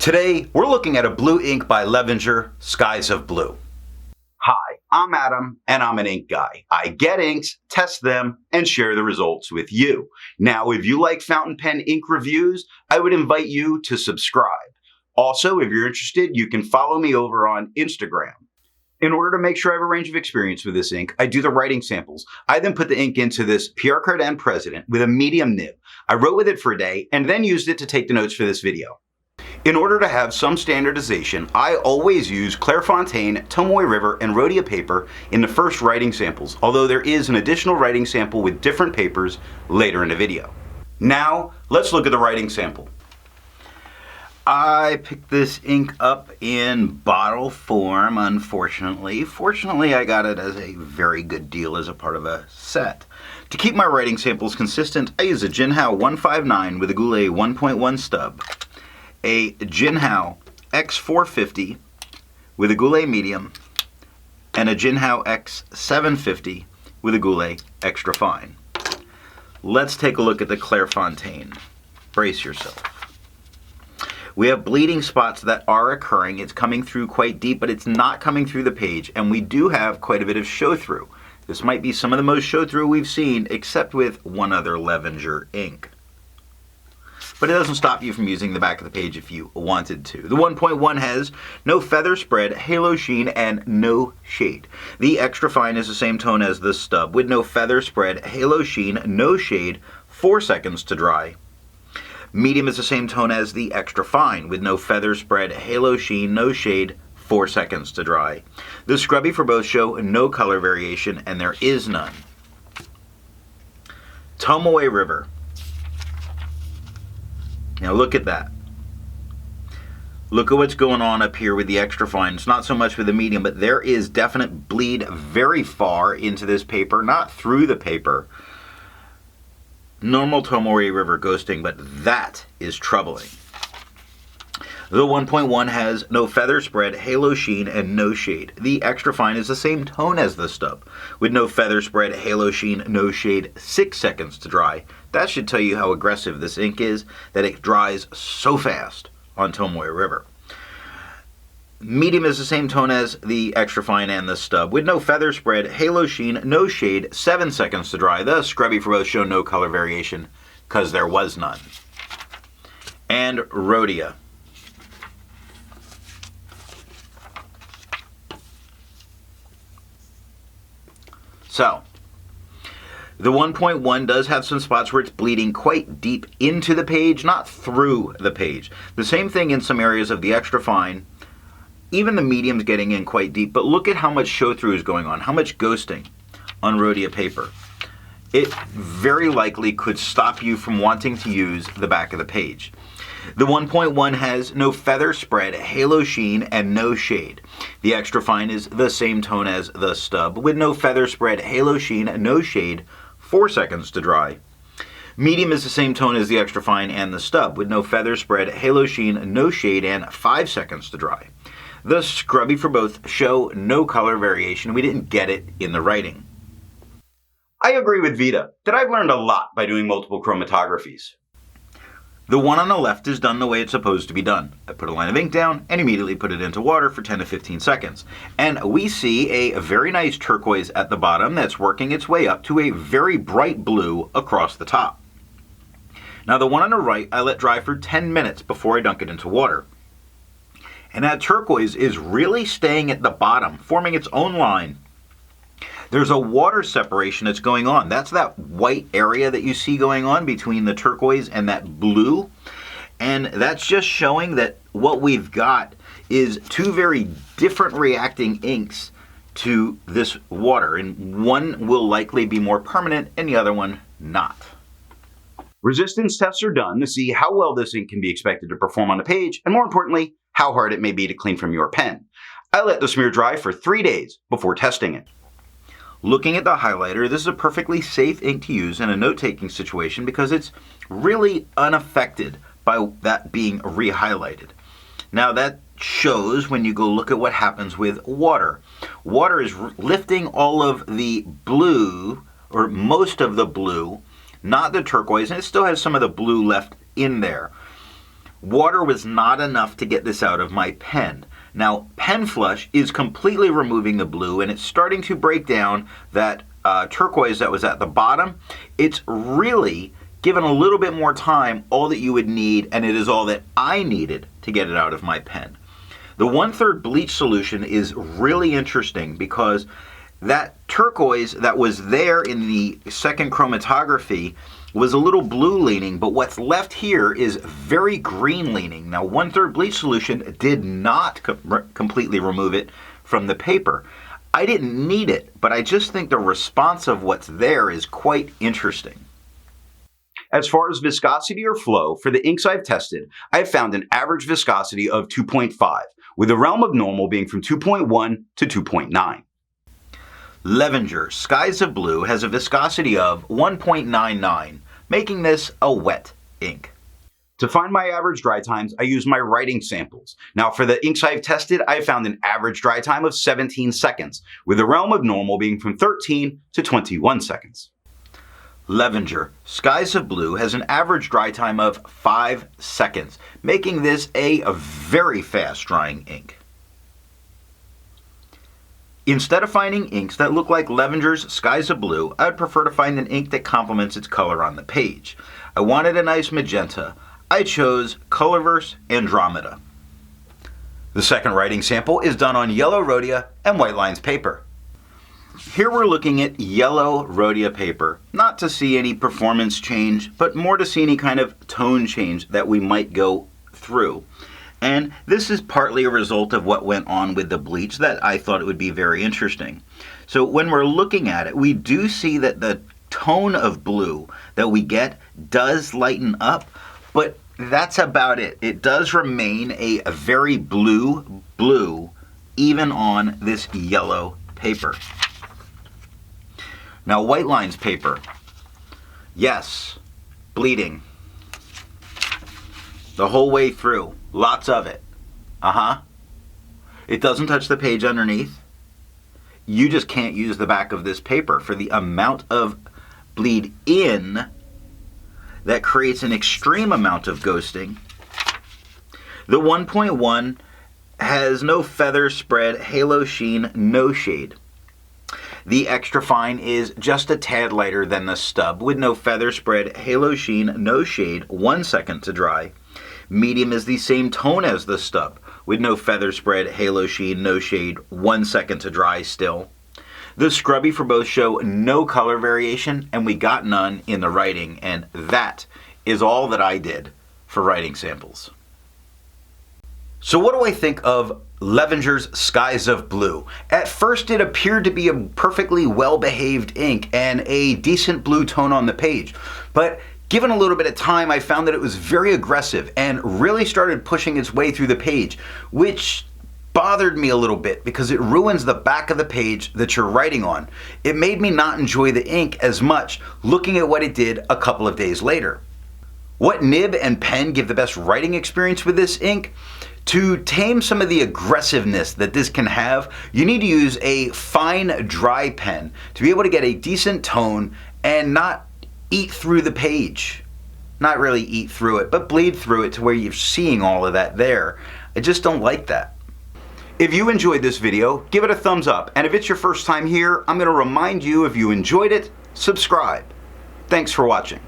Today, we're looking at a blue ink by Levenger Skies of Blue. Hi, I'm Adam, and I'm an ink guy. I get inks, test them, and share the results with you. Now, if you like fountain pen ink reviews, I would invite you to subscribe. Also, if you're interested, you can follow me over on Instagram. In order to make sure I have a range of experience with this ink, I do the writing samples. I then put the ink into this Pierre Cardin President with a medium nib. I wrote with it for a day and then used it to take the notes for this video. In order to have some standardization, I always use Clairfontaine, Tomoe River, and Rhodia paper in the first writing samples, although there is an additional writing sample with different papers later in the video. Now, let's look at the writing sample. I picked this ink up in bottle form, unfortunately. Fortunately, I got it as a very good deal as a part of a set. To keep my writing samples consistent, I use a Jinhao 159 with a Goulet 1.1 stub, a Jinhao X450 with a Goulet medium, and a Jinhao X750 with a Goulet extra fine. Let's take a look at the Clairfontaine. Brace yourself. We have bleeding spots that are occurring. It's coming through quite deep, but it's not coming through the page, and we do have quite a bit of show-through. This might be some of the most show-through we've seen, except with one other Levenger ink. But it doesn't stop you from using the back of the page if you wanted to. The 1.1 has no feather spread, halo sheen, and no shade. The extra fine is the same tone as the stub, with no feather spread, halo sheen, no shade, 4 seconds to dry. Medium is the same tone as the extra fine, with no feather spread, halo sheen, no shade, 4 seconds to dry. The scrubby for both show no color variation, and there is none. Tomoe River. Now look at that. Look at what's going on up here with the extra fine. It's not so much with the medium, but there is definite bleed very far into this paper, not through the paper. Normal Tomoe River ghosting, but that is troubling. The 1.1 has no feather spread, halo sheen, and no shade. The extra fine is the same tone as the stub, with no feather spread, halo sheen, no shade, 6 seconds to dry. That should tell you how aggressive this ink is, that it dries so fast on Tomoe River. Medium is the same tone as the extra fine and the stub, with no feather spread, halo sheen, no shade, 7 seconds to dry. The scrubby for both show no color variation, because there was none. And Rhodia. So, the 1.1 does have some spots where it's bleeding quite deep into the page, not through the page. The same thing in some areas of the extra fine. Even the medium's getting in quite deep, but look at how much show-through is going on, how much ghosting on Rhodia paper. It very likely could stop you from wanting to use the back of the page. The 1.1 has no feather spread, halo sheen, and no shade. The extra fine is the same tone as the stub, with no feather spread, halo sheen, no shade, 4 seconds to dry. Medium is the same tone as the extra fine and the stub, with no feather spread, halo sheen, no shade, and 5 seconds to dry. The scrubby for both show no color variation. We didn't get it in the writing. I agree with Vita that I've learned a lot by doing multiple chromatographies. The one on the left is done the way it's supposed to be done. I put a line of ink down and immediately put it into water for 10 to 15 seconds. And we see a very nice turquoise at the bottom that's working its way up to a very bright blue across the top. Now the one on the right I let dry for 10 minutes before I dunk it into water. And that turquoise is really staying at the bottom, forming its own line. There's a water separation that's going on. That's that white area that you see going on between the turquoise and that blue. And that's just showing that what we've got is two very different reacting inks to this water. And one will likely be more permanent and the other one not. Resistance tests are done to see how well this ink can be expected to perform on the page, and more importantly, how hard it may be to clean from your pen. I let the smear dry for 3 days before testing it. Looking at the highlighter, this is a perfectly safe ink to use in a note-taking situation because it's really unaffected by that being re-highlighted. Now that shows when you go look at what happens with water. Water is lifting all of the blue, or most of the blue, not the turquoise, and it still has some of the blue left in there. Water was not enough to get this out of my pen. Now, Pen Flush is completely removing the blue, and it's starting to break down that turquoise that was at the bottom. It's really given a little bit more time, all that you would need, and it is all that I needed to get it out of my pen. The 1/3 bleach solution is really interesting because that turquoise that was there in the second chromatography was a little blue leaning, but what's left here is very green leaning. Now, 1/3 bleach solution did not completely remove it from the paper. I didn't need it, but I just think the response of what's there is quite interesting. As far as viscosity or flow, for the inks I've tested, I've found an average viscosity of 2.5, with the realm of normal being from 2.1 to 2.9. Levenger Skies of Blue has a viscosity of 1.99, making this a wet ink. To find my average dry times, I use my writing samples. Now, for the inks I've tested, I found an average dry time of 17 seconds, with the realm of normal being from 13 to 21 seconds. Levenger Skies of Blue has an average dry time of 5 seconds, making this a very fast drying ink. Instead of finding inks that look like Levenger's Skies of Blue, I would prefer to find an ink that complements its color on the page. I wanted a nice magenta. I chose Colorverse Andromida. The second writing sample is done on yellow Rhodia and white lines paper. Here we're looking at yellow Rhodia paper, not to see any performance change, but more to see any kind of tone change that we might go through. And this is partly a result of what went on with the bleach that I thought it would be very interesting. So when we're looking at it, we do see that the tone of blue that we get does lighten up, but that's about it. It does remain a very blue even on this yellow paper. Now, white lines paper. Yes, bleeding. The whole way through. Lots of it. It doesn't touch the page underneath. You just can't use the back of this paper for the amount of bleed in that creates an extreme amount of ghosting. The 1.1 has no feather spread, halo sheen, no shade. The extra fine is just a tad lighter than the stub with no feather spread, halo sheen, no shade, 1 second to dry. Medium is the same tone as the stub with no feather spread, halo sheen, no shade, 1 second to dry still. The scrubby for both show no color variation, and we got none in the writing, and that is all that I did for writing samples. So what do I think of Levenger's Skies of Blue? At first it appeared to be a perfectly well-behaved ink and a decent blue tone on the page, but given a little bit of time, I found that it was very aggressive and really started pushing its way through the page, which bothered me a little bit because it ruins the back of the page that you're writing on. It made me not enjoy the ink as much looking at what it did a couple of days later. What nib and pen give the best writing experience with this ink? To tame some of the aggressiveness that this can have, you need to use a fine, dry pen to be able to get a decent tone and not eat through the page. Not really eat through it, but bleed through it to where you're seeing all of that there. I just don't like that. If you enjoyed this video, give it a thumbs up, and if it's your first time here, I'm going to remind you, if you enjoyed it, subscribe. Thanks for watching.